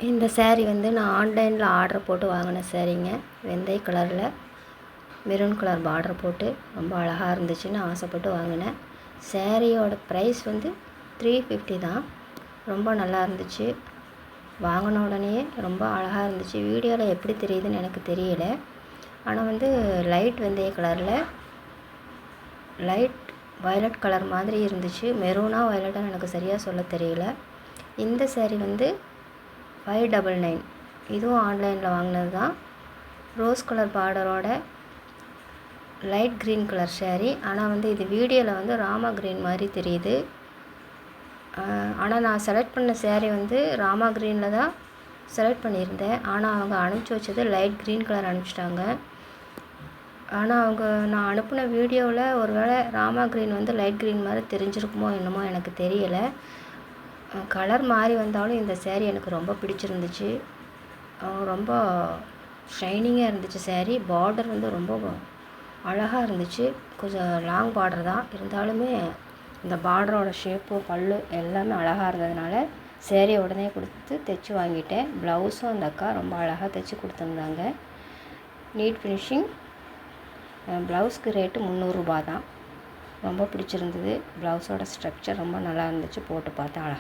இந்த சேரீ வந்து நான் ஆன்லைனில் ஆர்டர் போட்டு வாங்கின சேரீங்க. வெந்தய கலரில் மெரூன் கலர் பார்டர் போட்டு ரொம்ப அழகாக இருந்துச்சுன்னு ஆசைப்பட்டு வாங்கினேன். சேரீயோட ப்ரைஸ் வந்து 350 தான். ரொம்ப நல்லா இருந்துச்சு. வாங்கின உடனேயே ரொம்ப அழகாக இருந்துச்சு. வீடியோவில் எப்படி தெரியுதுன்னு எனக்கு தெரியல. ஆனால் வந்து லைட் வெந்தய கலரில் லைட் வயலட் கலர் மாதிரி இருந்துச்சு. மெரூனா வயலட்டாக எனக்கு சரியாக சொல்ல தெரியல. இந்த சேரீ வந்து 599. இதுவும் ஆன்லைனில் வாங்கினது தான். ரோஸ் கலர் பார்டரோட லைட் க்ரீன் கலர் சேரீ. ஆனால் வந்து இது வீடியோவில் வந்து ராமா க்ரீன் மாதிரி தெரியுது. ஆனால் நான் செலக்ட் பண்ண சேரீ வந்து ராமா க்ரீனில் தான் செலக்ட் பண்ணியிருந்தேன். ஆனால் அவங்க அனுப்பிச்சி வச்சது லைட் க்ரீன் கலர் அனுப்பிச்சிட்டாங்க. ஆனால் அவங்க நான் அனுப்பின வீடியோவில் ஒரு வேளை ராமா க்ரீன் வந்து லைட் க்ரீன் மாதிரி தெரிஞ்சிருக்குமோ என்னமோ எனக்கு தெரியலை. கலர் மாறி வந்தாலும் இந்த சேரீ எனக்கு ரொம்ப பிடிச்சிருந்துச்சு. ரொம்ப ஷைனிங்காக இருந்துச்சு சேரீ. பார்டர் வந்து ரொம்ப அழகாக இருந்துச்சு. கொஞ்சம் லாங் பார்டர் தான் இருந்தாலுமே இந்த பார்டரோட ஷேப்பு பல்லு எல்லாமே அழகாக இருந்ததுனால சேரீயை உடனே கொடுத்து தைச்சி வாங்கிட்டேன். ப்ளவுஸும் அந்த அக்கா ரொம்ப அழகாக தைச்சி கொடுத்துருந்தாங்க. NEET finishing. ப்ளவுஸ்க்கு ரேட்டு 300 ரூபா தான். ரொம்ப பிடிச்சிருந்தது. ப்ளவுஸோட ஸ்ட்ரக்சர் ரொம்ப நல்லா இருந்துச்சு. போட்டு பார்த்தேன் அழகாக